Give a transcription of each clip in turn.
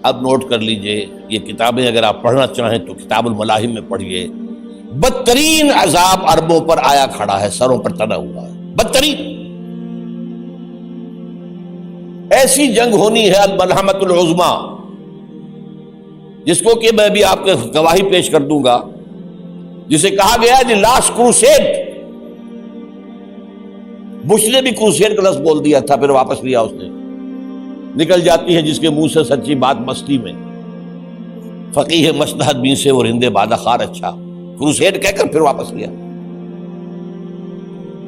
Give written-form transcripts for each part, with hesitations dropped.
اب نوٹ کر لیجئے، یہ کتابیں اگر آپ پڑھنا چاہیں تو کتاب الملاحم میں پڑھیے. بدترین عذاب عربوں پر آیا کھڑا ہے، سروں پر تنا ہوا ہے، بدترین. ایسی جنگ ہونی ہے الملحمۃ العظمیٰ، جس کو کہ میں بھی آپ کے گواہی پیش کر دوں گا، جسے کہا گیا ہے دی لاسٹ کروسیڈ. بش نے بھی کروسیڈ کا لفظ بول دیا تھا، پھر واپس لیا اس نے. نکل جاتی ہے جس کے منہ سے سچی بات مستی میں. فقیہ مصلحت بین سے وہ رندے بادہ خار اچھا، کروسیڈ کہہ کر پھر واپس لیا.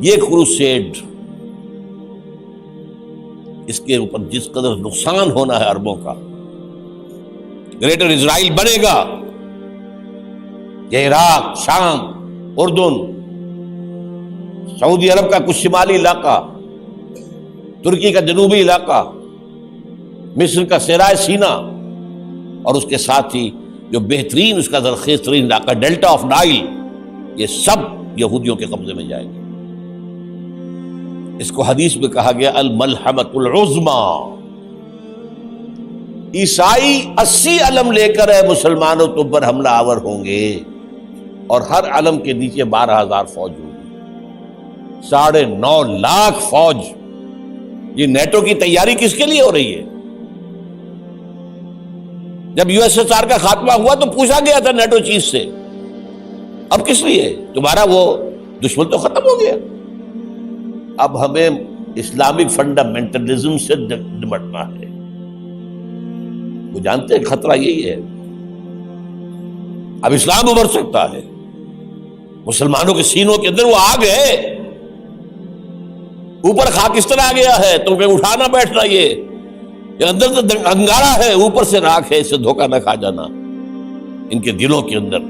یہ کروسیڈ، اس کے اوپر جس قدر نقصان ہونا ہے عربوں کا. گریٹر اسرائیل بنے گا، یہ عراق، شام، اردن، سعودی عرب کا کچھ شمالی علاقہ، ترکی کا جنوبی علاقہ، مصر کا صحرائے سینا، اور اس کے ساتھ ہی جو بہترین اس کا زرخیز ترین علاقہ ڈیلٹا آف نائل، یہ سب یہودیوں کے قبضے میں جائیں گے. اس کو حدیث میں کہا گیا الملحمۃ العظمیٰ. عیسائی 80 علم لے کر مسلمانوں تم پر حملہ آور ہوں گے، اور ہر علم کے نیچے 12,000 فوج ہوگی، 9.5 لاکھ فوج. یہ نیٹو کی تیاری کس کے لیے ہو رہی ہے؟ جب USSR کا خاتمہ ہوا تو پوچھا گیا تھا نیٹو چیف سے، اب کس لیے؟ تمہارا وہ دشمن تو ختم ہو گیا، اب ہمیں اسلامک فنڈامنٹلزم سے نمٹنا ہے. وہ جانتے ہیں خطرہ یہی ہے، اب اسلام ابھر سکتا ہے. مسلمانوں کے سینوں کے اندر وہ آگ ہے، اوپر خاکستر آ گیا ہے، تو کہ اٹھانا بیٹھنا، یہ اندر تو انگارہ ہے، اوپر سے راکھ ہے، اس سے دھوکہ نہ کھا جانا ان کے دلوں کے اندر.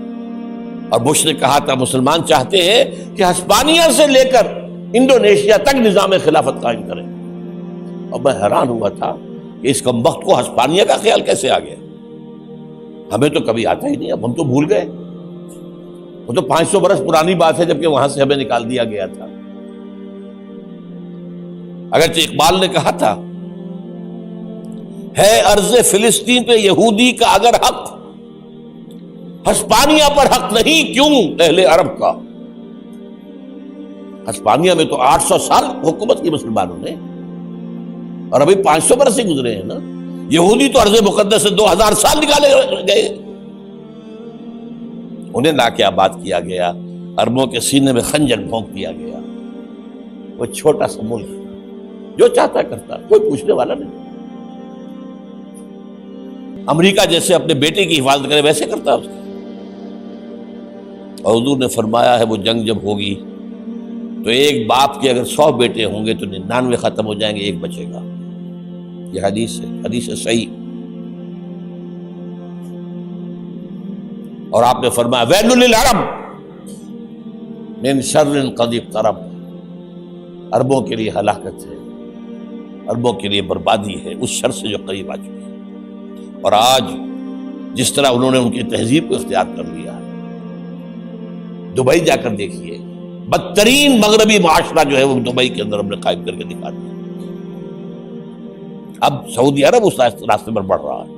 اور بش نے کہا تھا مسلمان چاہتے ہیں کہ ہسپانیہ سے لے کر انڈونیشیا تک نظام خلافت قائم کریں. اور میں حیران ہوا تھا کہ اس کمبخت کو ہسپانیہ کا خیال کیسے آ گیا؟ ہمیں تو کبھی آتا ہی نہیں، اب ہم تو بھول گئے. وہ تو 500 برس پرانی بات ہے، جبکہ وہاں سے ہمیں نکال دیا گیا تھا. اگرچہ اقبال نے کہا تھا ہے ارض فلسطین پہ یہودی کا اگر حق، ہسپانیہ پر حق نہیں کیوں اہل عرب کا. ہسپانیہ میں تو 800 سال حکومت کی مسلمانوں نے، اور ابھی 500 برس سے گزرے ہیں نا. یہودی تو ارض مقدس سے 2000 سال نکالے گئے. انہیں لا کے آباد کیا گیا، عربوں کے سینے میں خنجر بھونک دیا گیا. وہ چھوٹا سا ملک جو چاہتا کرتا، کوئی پوچھنے والا نہیں. امریکہ جیسے اپنے بیٹے کی حفاظت کرے ویسے کرتا اس کا. اور حضور نے فرمایا ہے وہ جنگ جب ہوگی تو ایک باپ کے اگر 100 بیٹے ہوں گے تو 99 ختم ہو جائیں گے، ایک بچے گا. یہ حدیث ہے، حدیث ہے صحیح. اور آپ نے فرمایا ویل للعرب من شر قد اقترب. عربوں کے لیے ہلاکت ہے، عربوں کے لیے بربادی ہے اس شر سے جو قریب آ چکی ہے. اور آج جس طرح انہوں نے ان کی تہذیب کو اختیار کر لیا، دبئی جا کر دیکھیے، بدترین مغربی معاشرہ جو ہے وہ دبئی کے اندر ہم نے قائم کر کے دکھا دیا. اب سعودی عرب اس راستے پر بڑھ رہا ہے.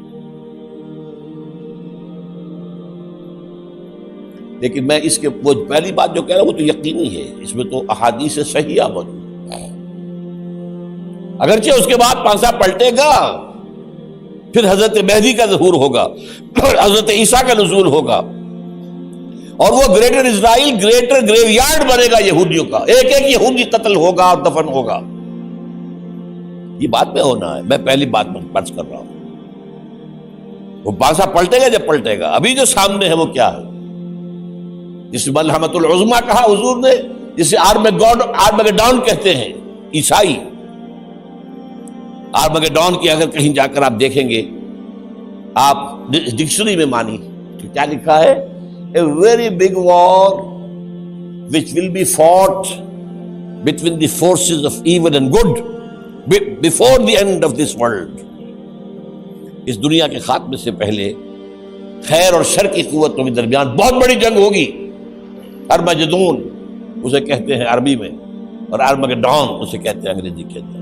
لیکن میں اس کے وہ پہلی بات جو کہہ رہا ہوں وہ تو یقینی ہے، اس میں تو احادیث صحیحہ موجود ہے. اگرچہ اس کے بعد پانسا پلٹے گا، پھر حضرت مہدی کا ظہور ہوگا، حضرت عیسیٰ کا نزول ہوگا، اور وہ گریٹر اسرائیل گریٹر گریو یارڈ بنے گا یہودیوں کا. ایک ایک یہودی قتل ہوگا اور دفن ہوگا. یہ بات میں ہونا ہے، میں پہلی بات میں پرچ کر رہا ہوں. وہ پانسا پلٹے گا جب پلٹے گا. ابھی جو سامنے ہے وہ کیا ہے؟ جس ملحمۃ العظمیٰ کہا حضور نے، جسے آرمگیڈون کہتے ہیں عیسائی. آرمگیڈون کی اگر کہیں جا کر آپ دیکھیں گے، آپ ڈکشنری میں مانی تو کیا لکھا ہے؟ A very big war which will be fought between the forces of evil and good before the end of this world. اس دنیا کے خاتمے سے پہلے خیر اور شر کی قوتوں کے درمیان بہت بڑی جنگ ہوگی. ارمجدون اسے کہتے ہیں عربی میں، اور آرمگیڈون اسے کہتے ہیں انگریزی کے اندر.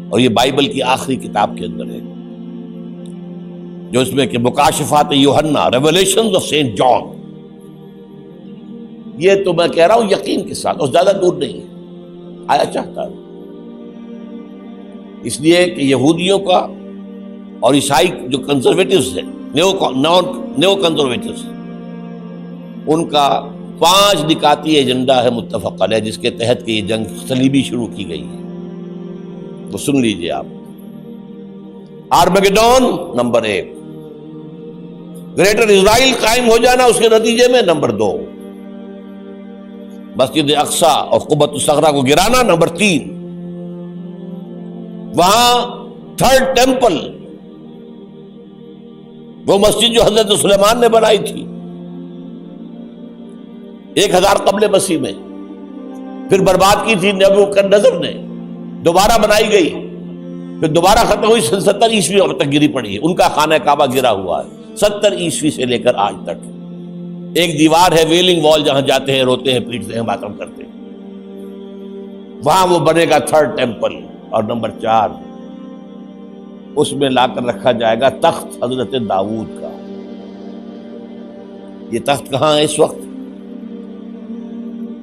اور یہ بائبل کی آخری کتاب کے اندر ہے. جو اس میں کہ مکاشفات یوحنا، ریولیشنز آف سینٹ جان، یہ تو میں کہہ رہا ہوں یقین کے ساتھ، اور زیادہ دور نہیں ہے، آیا چاہتا ہے۔ اس لیے کہ یہودیوں کا اور عیسائی جو کنزرویٹوز ہیں، نیو کنزرویٹوز، ان کا 5 نکاتی ایجنڈا ہے متفق علیہ، جس کے تحت کہ یہ جنگ صلیبی شروع کی گئی ہے۔ وہ سن لیجئے آپ۔ آرمیگیڈون نمبر 1، گریٹر اسرائیل قائم ہو جانا اس کے نتیجے میں نمبر 2، مسجد اقصی اور قبۃ الصخرہ کو گرانا نمبر 3، وہاں 3rd ٹیمپل، وہ مسجد جو حضرت سلیمان نے بنائی تھی 1000 قبل مسیح میں، پھر برباد کی تھی نبوکدنضر نے، دوبارہ بنائی گئی، پھر دوبارہ ختم ہوئی، 70 عیسوی اب تک گری پڑی ہے۔ ان کا خانہ کعبہ گرا ہوا ہے 70 عیسوی سے لے کر آج تک۔ ایک دیوار ہے ویلنگ وال، جہاں جاتے ہیں، روتے ہیں، پیٹتے ہیں، ماتم کرتے ہیں، وہاں وہ بنے گا 3rd ٹیمپل۔ اور نمبر 4، اس میں لا کر رکھا جائے گا تخت حضرت داؤد کا۔ یہ تخت کہاں ہے اس وقت؟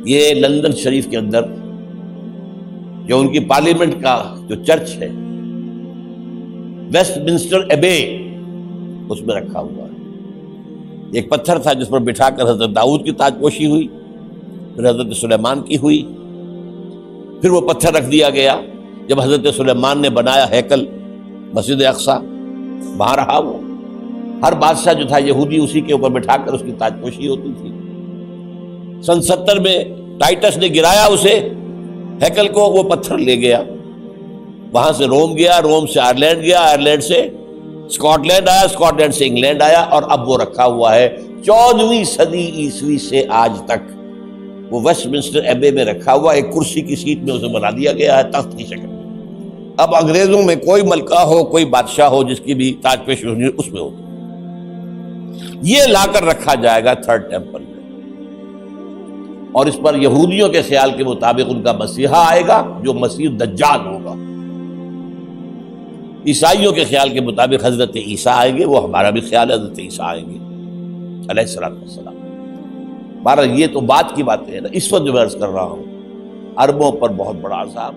یہ لندن شریف کے اندر جو ان کی پارلیمنٹ کا جو چرچ ہے، ویسٹ منسٹر ایبے، اس میں رکھا ہوا ہے۔ ایک پتھر تھا جس پر بٹھا کر حضرت داؤد کی تاج پوشی ہوئی، پھر حضرت سلیمان کی ہوئی، پھر وہ پتھر رکھ دیا گیا جب حضرت سلیمان نے بنایا ہیکل مسجد اقصی، وہاں رہا وہ۔ ہر بادشاہ جو تھا یہودی اسی کے اوپر بٹھا کر اس کی تاج پوشی ہوتی تھی۔ سن 70 میں ٹائٹس نے گرایا اسے، ہیکل کو، وہ پتھر لے گیا، وہاں سے روم گیا، روم سے آئرلینڈ گیا، آئرلینڈ سے اسکاٹ لینڈ آیا، اسکاٹ لینڈ سے انگلینڈ آیا، اور اب وہ رکھا ہوا ہے 14ویں صدی عیسوی سے آج تک۔ وہ ویسٹ منسٹر ایبے میں رکھا ہوا، ایک کرسی کی سیٹ میں اسے بنا دیا گیا ہے تخت کی شکل میں۔ اب انگریزوں میں کوئی ملکہ ہو، کوئی بادشاہ ہو جس کی بھی تاج پوشی ہونی، اس میں ہوتی۔ یہ لا کر رکھا جائے گا 3rd ٹیمپل میں، اور اس پر یہودیوں کے خیال کے مطابق ان کا مسیحا آئے گا جو مسیح دجال ہوگا۔ عیسائیوں کے خیال کے مطابق حضرت عیسیٰ آئیں گے، وہ ہمارا بھی خیال ہے حضرت عیسیٰ آئیں گے علیہ السلام۔ بہرحال یہ تو بات کی باتیں ہیں نا، اس وقت جو میں عرض کر رہا ہوں، عربوں پر بہت بڑا عذاب۔